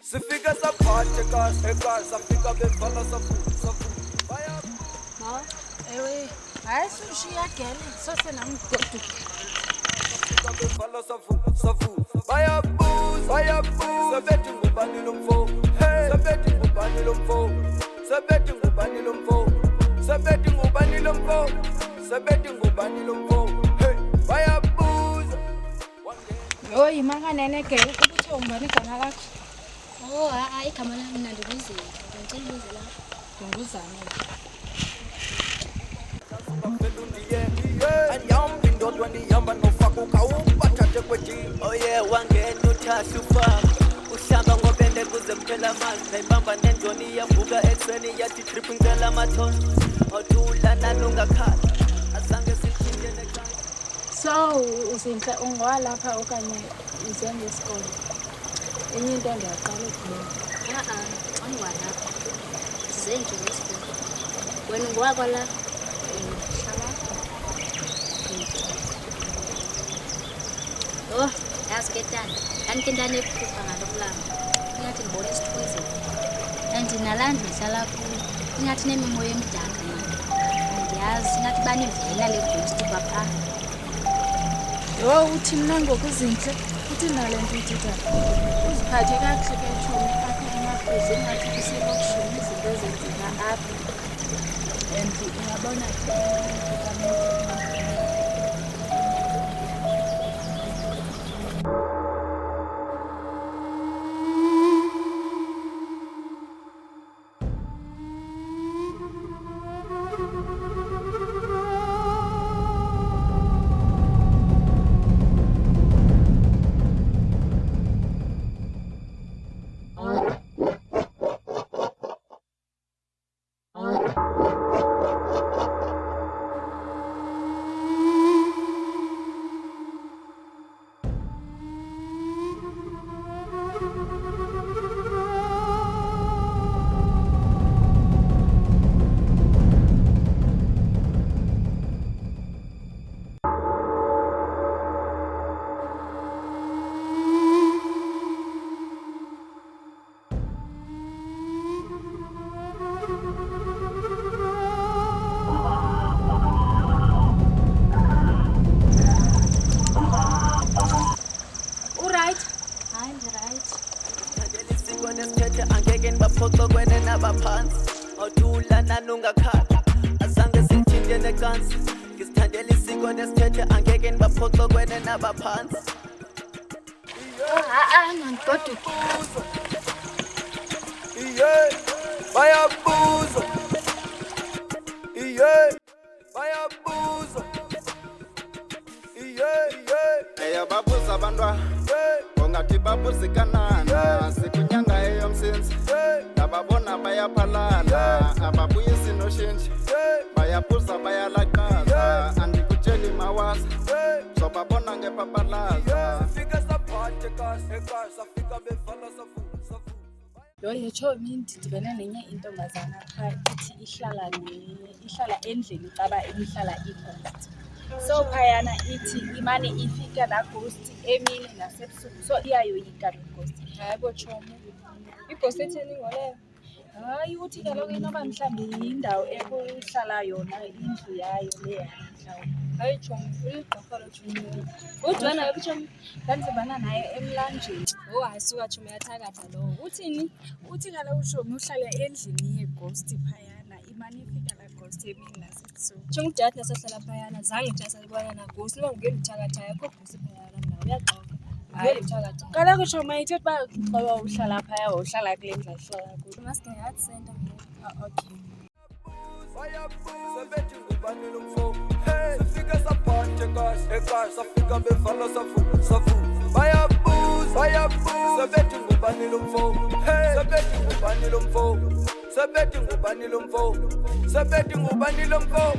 Sifika saphathe ekhaya safika bevala safu Ma, ewe, hayi sushiya gele, sose namgodu. safika bevala safu bayabuza sebethi ngubani lo mfo sebethi ngubani lo mfo sebethi ngubani lo mfo sebethi ngubani lo mfo sebethi ngubani lo mfo bayabuza Oyi, makanene gele, kubuthe ungubani igama lakho? Oh, hayi igama lami mna ndinguzini. Ndicela ibizo lakho. Ndinguzane. anyambindodwa ndihamba nofaka ukawubathathe kwejini oye wangena uthahla ufaka uhlamba ngobende kuze kuphela amanzi nayibamba nendoni iyavuka ekuseni yathi drip ngicela amathoni othula nanungakhala azange sithinte necansi. So, uzinhle ungwalapha okanye uze ngesikole? Enye into ndiyaqala ukubona. Angwalapha. Size nje ngesikole. Wena ungwakwala? Hlala. Oh, yazi ke tani. Kanti intana ebuhlungu ngalokulamba. Ingathi ngibona isithunzi. Andinalanda ndihlala kuyo. Ingathi nemimoya emdaka manje. Andiyazi ingathi banivela le ghost kwapha. Yho, uthi mna ngokuzinhle, uthi nale nto uyithetha. Uziphathe kakuhle ke tshomi apha emabhizi, engathi kuselokishini izinto ezenzeka apha. And uyabona Nesithethe angeke nibaphoxe kwene nabaphansi othula nanungakhala azange sithinte necansi ngisithandela isiko nesithethe angeke nibaphoxe kwene nabaphansi. ngandigoduke. bayabuza bayabuza babuza abantwana ongathi babuza ikanana sikunyanga eyomsinzi ndababona bayaphalala ababuyisi noshintshi bayabuza bayalaqaza andikutsheli mawasa zobabona ngepapalaza fika saphathe ekhaya safika bevala safu Yho, yetshomi ndidibene nenye intombazana phaa ithi ihlala endlini caba ihlala ighost. So phayana ithi imane ifika laa ghost emini nasebusuku, so iyayoyika loo ghost. Hayi bo tshomi, ighost etheni ngoleyo? Hayi, uthi kaloku inoba mhlawumbi yindawo ekuhlala yona indlu yayo leya mhlawumbi. Hayi tshomi, uligqorholo tshomi. Udibana naphi tshomi? Ndandidibana naye emlanjeni. Oh, hayi suka tshomi yathakatha lowo. Uthini? Uthi kaloku tshomi uhlala endlini yeghost phayana, imane ifika laa ghost emini nasebusuku. Tshomi udade nasohlala phayana zange nje salibona nagosi noba ngeke ndithakatha akho gosi phayana mna uyaxoka. Ngeke ndithakatha. Kaloku tshomi ayithetha uba xa uhlala phaya uhlala kule ndlu ahlala kuyo. Maske heart center ngoku. Okay. sebethi ngubani lo mfo sifika saphathe ekhaya safika bevala safu bayabuza sebethi ngubani lo mfo sebethi ngubani lo mfo sebethi ngubani lo mfo sebethi ngubani lo mfo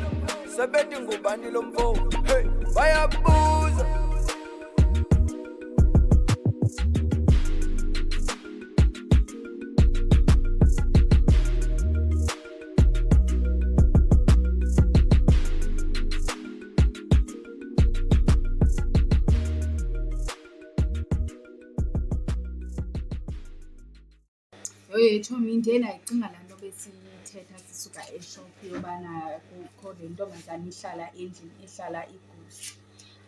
sebethi ngubani lo mfo bayabuza Oye Chomi, ndiye ndayicinga laa nto besiyithetha sisuka eshophu yobana kukho le ntombazana ihlala endlini ihlala igusha.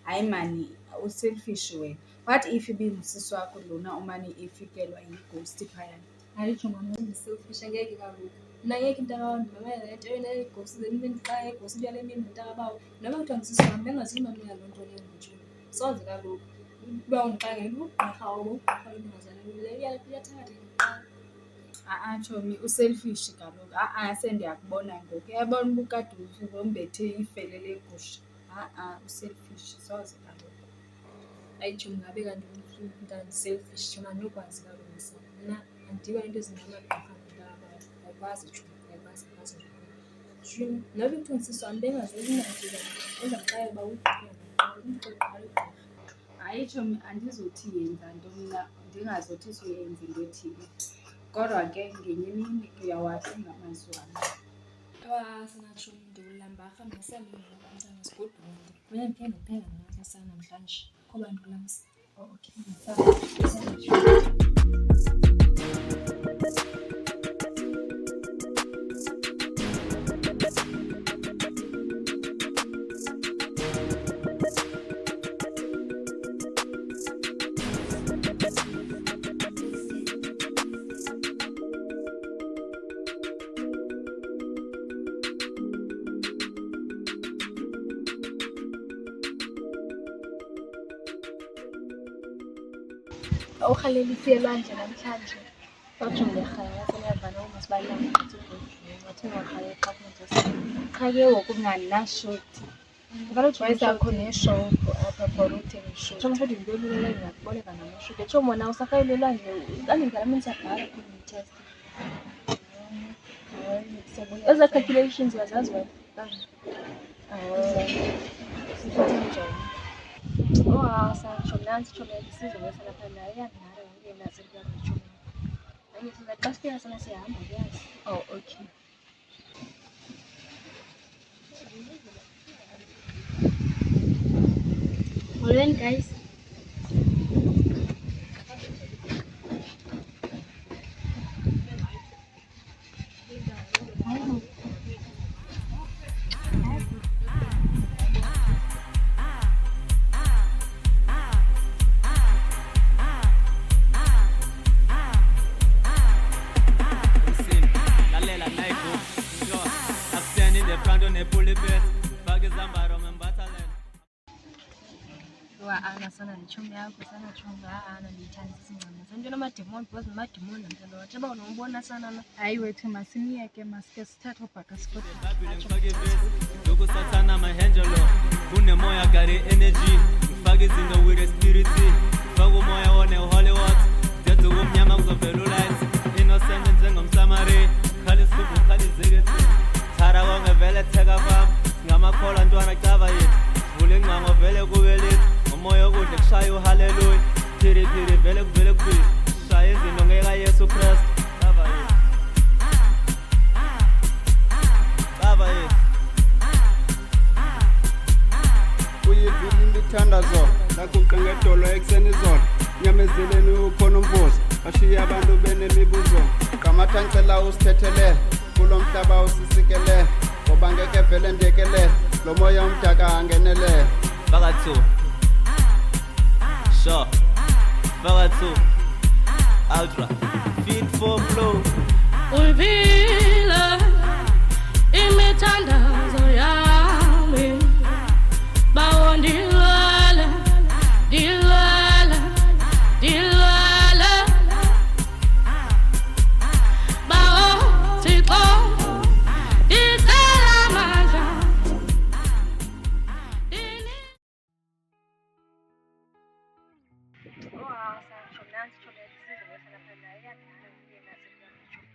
Hayi mani, uselfish wena. What if ibingusisi wakho lona umane efikelwa yighosti phayana? Hayi jonga mna ndiselfish angeke kaloku. Mna ngeke intakwam ndimamele le nto yona yegosi le mini xa yegosi ubuya le mini nentakabawo. Noba kuthiwa ndisisi wam bengazuyimamela loo nto leyo ngutshoni. Soze kaloku uba undixakela ugqirha obo ugqirha wentombazana le uyathakatha kuqala. Chomi, uselfish kaloku. Sendiyakubona ngoku. Uyabona uba ukade umbethe ifele legusha. Uselfish, soze kaloku. Hayi jonga ngabe kanti ndiselfish jonga andinokwazi kaloku msa. Mna andiba into ezingamagqirha nentakabawo. Ayikwazi jonga, ayikwazi jonga. Noba kuthiwa ndisisi wam bengazoyinantsika enza mxaye uba ugqirha ugqirha. Hayi Chomi, andizothi yenza nto mna, ndingazothi suyenza into ethile. Kodwa ke ngenye imini uyawacinga amazwi wam. Sinatsho ndiwulambarha masiyalenza umntana sigodumile. Kuye ndikhe ndipheka namasa namhlanje. Kho bantu kulaa msa. Okay. Urhalela isiye elwandle namhlanje bajonge irhala seliyavana umasibanyana gqitha ugodlweni wathenga warhalela eqaphunja qha ke ngoku mnganinashoti wayezakho neshophu apha for uthenga ishoti tshomo futhi yinto elula ingakuboleka namashoti tsho mona usarhayela elwandle kandingala mini siyabhala kwi-test ezaa calculations uyazazi wena sithethe njani. Satsho nantsi tshomi sizobuyisela phaa nayo iyanara yonke naselukwazi tshomi. Enye siza xa sifika sana siyahamba kuyazi. Okay. Molweni guys. Sana ndichomi yakho sana chonga ndiyithanda isincama sento namademoni because namademoni namntana wathi uba unombona sana na. Hayi wethu masiniyeke masike sithathe ubhaka yokusathana mahenjelo kunemoya gari energy ngifake izinto with the spirit ngifake umoya wone Hollywood ndenze ubumnyama kuzovela ulight innocent njengomsamari khali isibhu khali izekethi thara konke vele theka kwam ngamakhola ntwana cava yethu vule ingcango vele kube lithi umoya okuhle kushaya uhaleluya phiri phiri vele kuvele kuphile shaya izinto ngeka Yesu Kristu cava yethu cava yethu uyivile imithandazo lakuqengedolo ekuseni izolo nyamezeleni ukhona umvuzo bashiye abantu benemibuzo qamatha ngicela usithethelele kulo mhlaba usisikelele ngoba ngeke vele ndiyekelele lo moya umdaka angenelele Faka 2 Sure Faka 2 Ultra Fit for flow Uyivile imithandazo yami bawo ndilwele ndilwele ndilwele bawo Thixo ndicela amandla Satsho nantsi tshomi sizobuyisela phaa nayo iyanara yonke naselukwazi tshomi.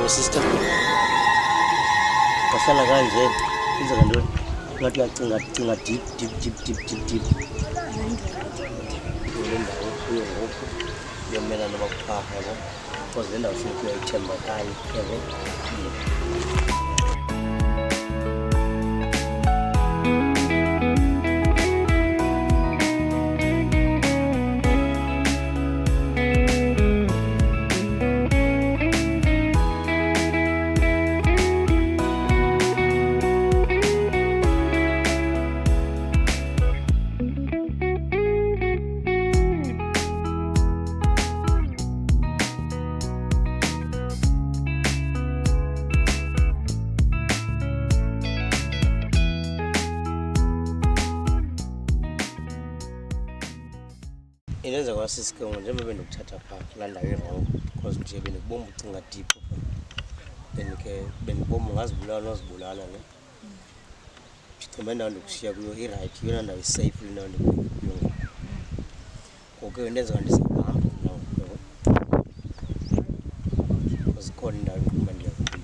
sister bahlala kanje kwenzeka ntoni ngathi uyacinga deep le ndawo kuyo ngoku uyomela nabakuphaa yabo because le ndawo funeka uyayithembakali yabo. Inenza kwasisike njengoba benokuthatha phaa kulaa ndawo irongo because nje benibomba ucinga deep benibomba ungazibulala nozibulala ne ndicinga indawo ndikushiya kuyo irayithi yona ndawo isafe le ndawo ndikuyo ngoku inenza ndisahamba nawo because ikhona indawo ndiqumba ndiya kuyo.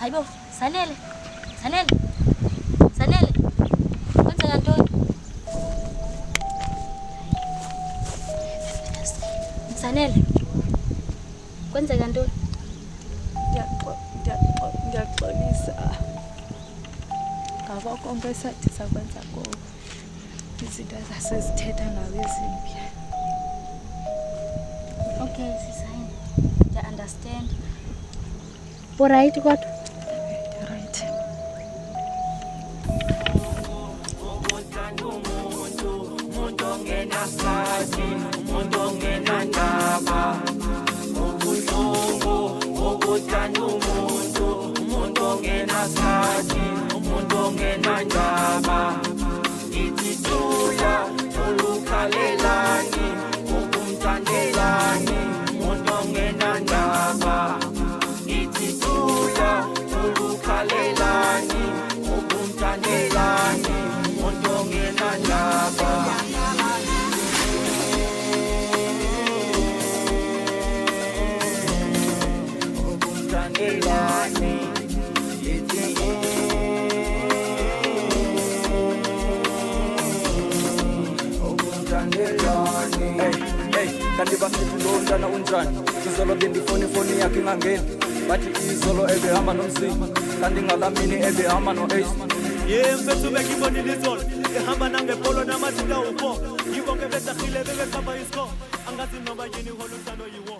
Hayibo, Sanele. Kwenzeka ntoni? Sanele. Kwenzeka ntoni? Ndiyaxolisa ngabo konke esathi sakwenza kuwo izinto zasezithetha ngawo ezimbi. Okay, sisayini. Ndiya-understand. Alright kodwa? Right. Umuntu ongenasazi, umuntu ongenandaba, ubuhlungu ukuthanda umuntu ongenasazi, umuntu ongenandaba, ithula olukhalelani, ukumthandelani, umuntu ongenandaba, ithula olukhalelani, ukumthandelani, umuntu ongenandaba. Kanti basithi lo ntana unjani izolo bendifoni yakhe ingangeni bathi izolo ebehamba nomzimba kanti ngalamini ebehamba no-ace mfethu bekibonile izolo ehamba nangepolo namathika upo yibonke bedahile bebehamba isko angazi noma yini holo ntano yiwo